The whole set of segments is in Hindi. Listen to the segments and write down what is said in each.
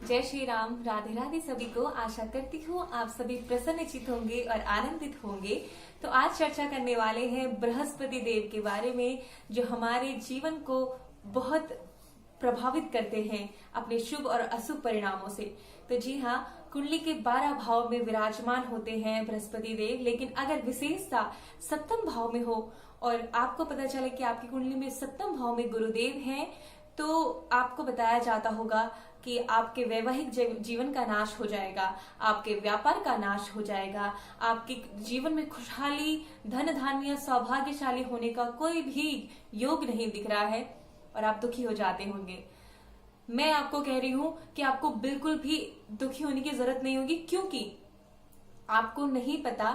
जय श्री राम। राधे राधे सभी को। आशा करती हूँ आप सभी प्रसन्नचित होंगे और आनंदित होंगे। तो आज चर्चा करने वाले हैं बृहस्पति देव के बारे में, जो हमारे जीवन को बहुत प्रभावित करते हैं अपने शुभ और अशुभ परिणामों से। तो जी हाँ, कुंडली के 12 भाव में विराजमान होते हैं बृहस्पति देव, लेकिन अगर विशेषता सप्तम भाव में हो और आपको पता चले कि आपकी कुंडली में सप्तम भाव में गुरुदेव हैं, तो आपको बताया जाता होगा कि आपके वैवाहिक जीवन का नाश हो जाएगा, आपके व्यापार का नाश हो जाएगा, आपके जीवन में खुशहाली, धन धान्य, सौभाग्यशाली होने का कोई भी योग नहीं दिख रहा है और आप दुखी हो जाते होंगे। मैं आपको कह रही हूं कि आपको बिल्कुल भी दुखी होने की जरूरत नहीं होगी, क्योंकि आपको नहीं पता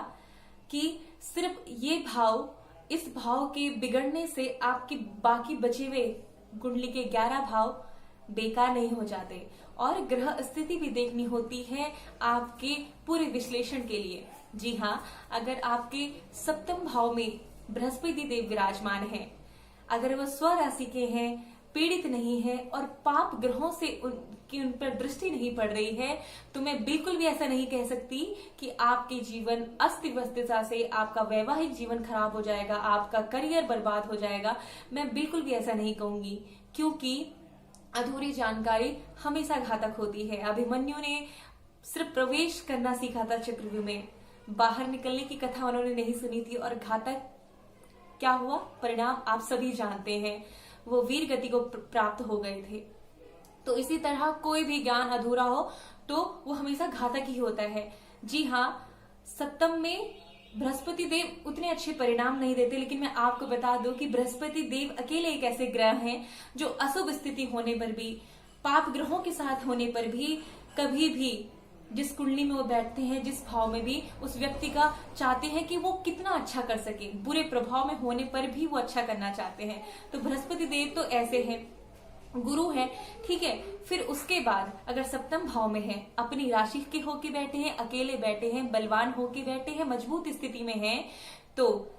कि सिर्फ ये भाव, इस भाव के बिगड़ने से आपके बाकी बचे हुए कुंडली के 11 भाव बेकार नहीं हो जाते। और ग्रह स्थिति भी देखनी होती है आपके पूरे विश्लेषण के लिए। जी हाँ, अगर आपके सप्तम भाव में बृहस्पति देव विराजमान है, अगर वह स्व राशि के हैं, पीड़ित नहीं है और पाप ग्रहों से उन पर दृष्टि नहीं पड़ रही है, तो मैं बिल्कुल भी ऐसा नहीं कह सकती कि आपके जीवन अस्त व्यस्तता से आपका वैवाहिक जीवन खराब हो जाएगा, आपका करियर बर्बाद हो जाएगा। मैं बिल्कुल भी ऐसा नहीं कहूंगी, क्योंकि अधूरी जानकारी हमेशा घातक होती है। अभिमन्यु ने सिर्फ प्रवेश करना सीखा था चक्रव्यूह में, बाहर निकलने की कथा उन्होंने नहीं सुनी थी, और घातक क्या हुआ परिणाम आप सभी जानते हैं। वो वीर गति को प्राप्त हो गए थे। तो इसी तरह कोई भी ज्ञान अधूरा हो तो वो हमेशा घातक ही होता है। जी हाँ, सप्तम में बृहस्पति देव उतने अच्छे परिणाम नहीं देते, लेकिन मैं आपको बता दूं कि बृहस्पति देव अकेले एक ऐसे ग्रह हैं जो अशुभ स्थिति होने पर भी, पाप ग्रहों के साथ होने पर भी, कभी भी जिस कुंडली में वो बैठते हैं, जिस भाव में भी, उस व्यक्ति का चाहते हैं कि वो कितना अच्छा कर सके। बुरे प्रभाव में होने पर भी वो अच्छा करना चाहते हैं। तो बृहस्पति देव तो ऐसे हैं, गुरु है, ठीक है। फिर उसके बाद अगर सप्तम भाव में है, अपनी राशि के होके बैठे हैं, अकेले बैठे हैं, बलवान होके बैठे हैं, मजबूत स्थिति में हैं, तो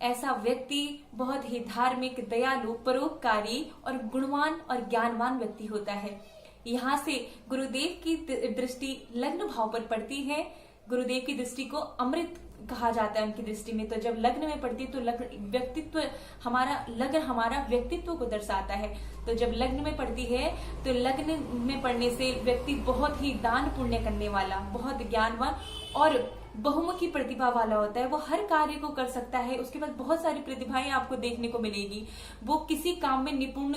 ऐसा व्यक्ति बहुत ही धार्मिक, दयालु, परोपकारी और गुणवान और ज्ञानवान व्यक्ति होता है। यहाँ से गुरुदेव की दृष्टि लग्न भाव पर पड़ती है। गुरुदेव की दृष्टि को अमृत कहा जाता है उनकी दृष्टि में। तो जब लग्न में पड़ती है तो लग्न व्यक्तित्व हमारा व्यक्तित्व को दर्शाता है। तो जब लग्न में पड़ती है तो लग्न में पड़ने से व्यक्ति बहुत ही दान पुण्य करने वाला, बहुत ज्ञानवान और बहुमुखी प्रतिभा वाला होता है। वो हर कार्य को कर सकता है, उसके पास बहुत सारी प्रतिभाएं आपको देखने को मिलेगी। वो किसी काम में निपुण,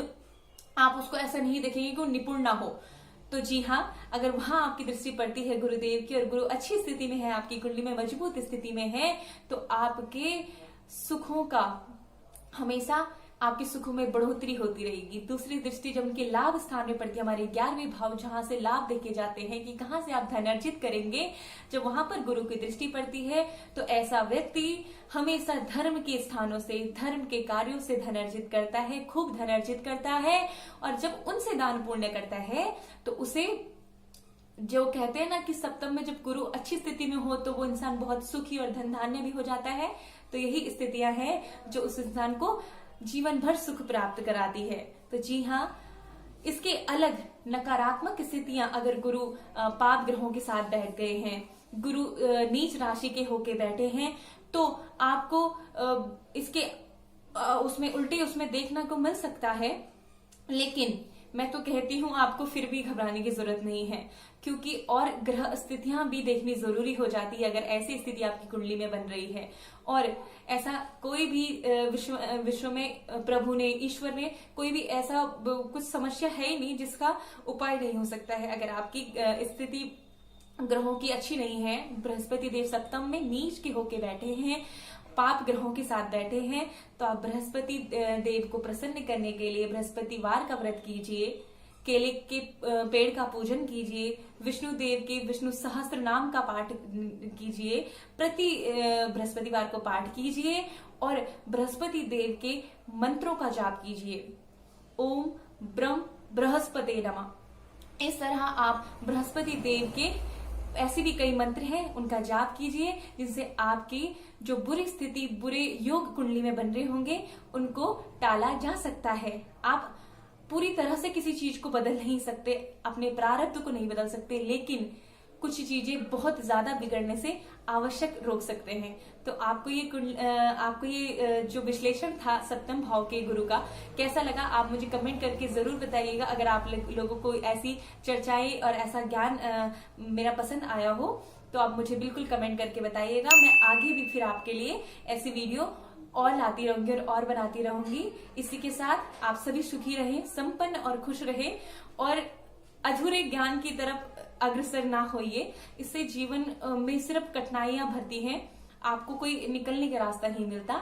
आप उसको ऐसा नहीं देखेंगे कि वो निपुण ना हो। तो जी हाँ, अगर वहां आपकी दृष्टि पड़ती है गुरुदेव की और गुरु अच्छी स्थिति में है, आपकी कुंडली में मजबूत स्थिति में है, तो आपके सुखों का हमेशा, आपके सुखों में बढ़ोतरी होती रहेगी। दूसरी दृष्टि जब उनके लाभ स्थान में पड़ती है, हमारे 11वें भाव जहां से लाभ देखे जाते हैं कि कहां से आप धन अर्जित करेंगे, जब वहां पर गुरु की दृष्टि पड़ती है तो ऐसा व्यक्ति हमेशा धर्म के स्थानों से, धर्म के कार्यों से धन अर्जित करता है, खूब धन अर्जित करता है। और जब उनसे दान पुण्य करता है तो उसे, जो कहते हैं ना कि सप्तम में जब गुरु अच्छी स्थिति में हो तो वो इंसान बहुत सुखी और धन धान्य भी हो जाता है। तो यही स्थितियां हैं जो उस इंसान को जीवन भर सुख प्राप्त कराती है। तो जी हाँ, इसके अलग नकारात्मक स्थितियां, अगर गुरु पाप ग्रहों के साथ बैठ गए हैं, गुरु नीच राशि के होके बैठे हैं, तो आपको इसके उसमें उल्टे उसमें देखना को मिल सकता है। लेकिन मैं तो कहती हूँ आपको फिर भी घबराने की जरूरत नहीं है, क्योंकि और ग्रह स्थितियां भी देखनी जरूरी हो जाती है अगर ऐसी स्थिति आपकी कुंडली में बन रही है। और ऐसा कोई भी विश्व में प्रभु ने, ईश्वर ने, कोई भी ऐसा कुछ समस्या है ही नहीं जिसका उपाय नहीं हो सकता है। अगर आपकी स्थिति ग्रहों की अच्छी नहीं है, बृहस्पति देव सप्तम में नीच के होके बैठे हैं, पाप ग्रहों के साथ बैठे हैं, तो आप बृहस्पति देव को प्रसन्न करने के लिए बृहस्पतिवार का व्रत कीजिए, केले के पेड़ का पूजन कीजिए, विष्णु देव के विष्णु सहस्त्र नाम का पाठ कीजिए, प्रति बृहस्पतिवार को पाठ कीजिए और बृहस्पति देव के मंत्रों का जाप कीजिए। ओम ब्रह्म बृहस्पते नमः। इस तरह आप बृहस्पति देव के ऐसे भी कई मंत्र हैं, उनका जाप कीजिए, जिनसे आपकी जो बुरी स्थिति, बुरे योग कुंडली में बन रहे होंगे, उनको टाला जा सकता है। आप पूरी तरह से किसी चीज को बदल नहीं सकते, अपने प्रारब्ध को नहीं बदल सकते, लेकिन कुछ चीजें बहुत ज्यादा बिगड़ने से आवश्यक रोक सकते हैं। तो आपको ये जो विश्लेषण था सप्तम भाव के गुरु का कैसा लगा, आप मुझे कमेंट करके जरूर बताइएगा। अगर आप लोगों को ऐसी चर्चाएं और ऐसा ज्ञान मेरा पसंद आया हो तो आप मुझे बिल्कुल कमेंट करके बताइएगा। मैं आगे भी फिर आपके लिए ऐसी वीडियो और लाती रहूंगी और बनाती रहूंगी। इसी के साथ आप सभी सुखी रहें, संपन्न और खुश रहें और अधूरे ज्ञान की तरफ अग्रसर ना होइए। इससे जीवन में सिर्फ कठिनाइयां भरती हैं, आपको कोई निकलने का रास्ता नहीं मिलता।